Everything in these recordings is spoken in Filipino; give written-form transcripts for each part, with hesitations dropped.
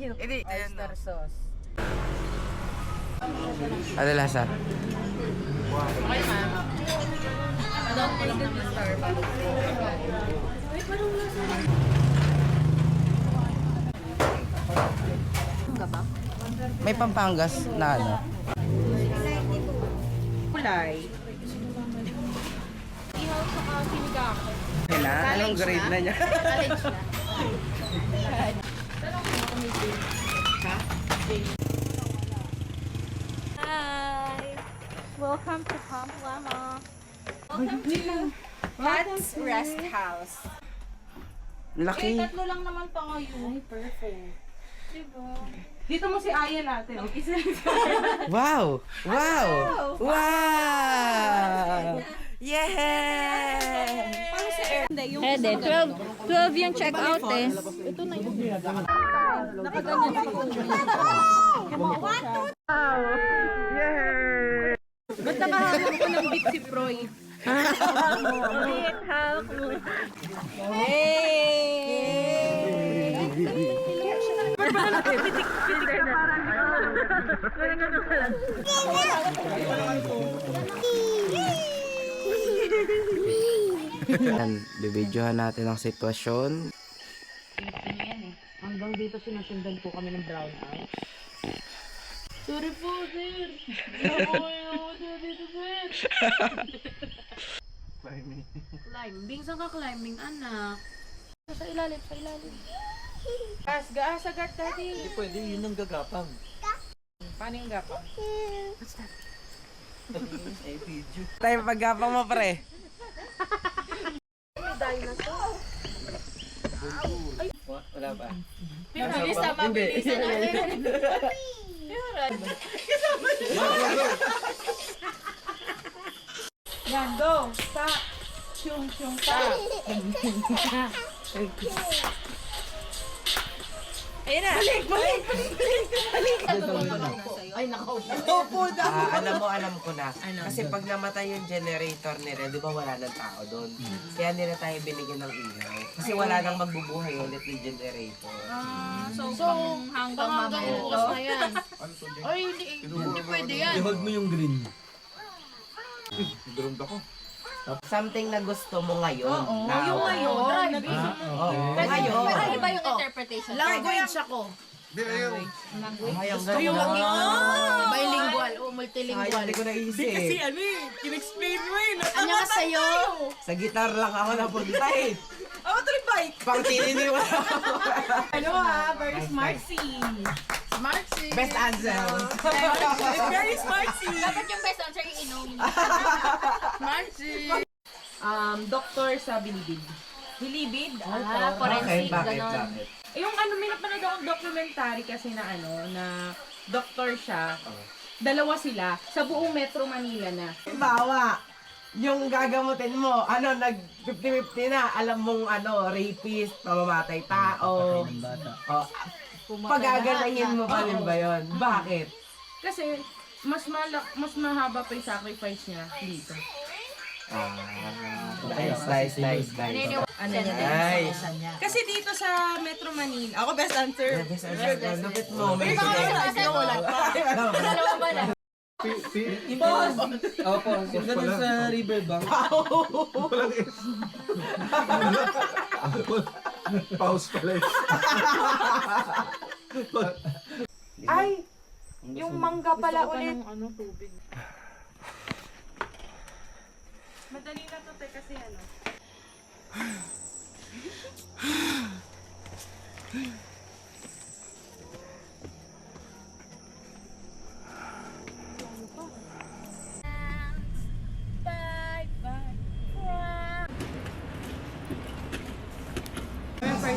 you. Oyster sauce. Ano lasa? Okay, ma'am. Adopt ko lang ng Starbucks. Ay, parang lasa rin. Ang gaba? May Pampangas na ano? Kulay. Ihaw sa sinigang. Na? Anong grade na niya? College na. Hi! Welcome to Pamplona. Welcome to Pat's Rest House. Laki. Tatlo lang naman pa ngayon. Ay, perfect. Diba? Dito mo si Aya natin. Isa Wow! Wow! Wow! Yeah! Pwede. 12 yung check out eh. Ito na yun. Nakaganyan si Ba't nakahawak ko ng bit si Proy? Bit, hawak mo. Hey! Yan, bibidyohan natin ang sitwasyon. Hanggang dito sinusundan po kami ng brown out. Sorry po, sir. Climbing. Saan ka climbing, anak? Sa ilalim, sa ilalim. Gaas agad, daddy. Hindi pwede, yun ang gagapang. Paano yung gapang? Ay, video. Tayo paggapang mo, pre. Wala ba? Bilis na, mabilis na. Yan, go! Sa! Shung, shung, sa! Ayun na. Alam ko na. Kasi pag namatay yung generator nila, di ba wala ng tao doon? Kaya nila tayo binigyan ng ilaw. Kasi wala nang magbubuhay ulit yung generator. So hanggang bukas na yan. Ay, hindi pwede yan. I-hold mo yung green. Drone ako. Something na gusto mo ngayon. Oo, now. yung ngayon. Oo, Pero ngayon. iba yung interpretation. Language ako. Ay, ang Gusto yung ganda. bilingual o multilingual. Ay, hindi ko naisip. ano eh, in-explain mo eh. Ano ka sa'yo? Sa gitar lang ako napunta eh. Oh, tribike! Pang tininiwan Ano very smartsy. Smartsy. Best answer. Very smartsy. Dapat yung best answer iinom. Smartsy. Doktor sa Bilibid. Bilibid? Forensic, Bakit? ganon. Yung may napanood akong documentary kasi na na doktor siya. Dalawa sila sa buong Metro Manila na. Bawa, yung gagamutin mo, nag 50-50 na, alam mong rapist, mamamatay tao. Oh, pagagalayin mo pa rin ba yun? Bakit? Kasi mas mahaba pa yung sacrifice niya dito. Nice. Ano yan? Nice. Kasi dito sa Metro Manila, ako best answer. Lupit mo. May Wala pa. Dalawa ba na? Boss! Opo, yung ganun sa riverbank. Pause pala eh. Ay! Yung mangga pala ulit. Tubig. Madali na to, te, kasi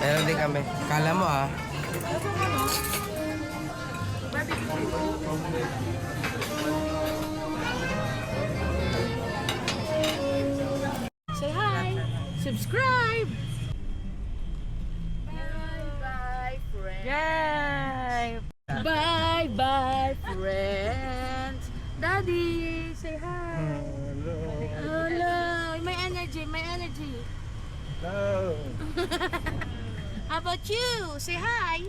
Meron din kami. Kala mo Say hi. Subscribe. Bye, friends. Yay! Bye, friends. Daddy, say hi. Hello. May energy. No. How about you? Say hi.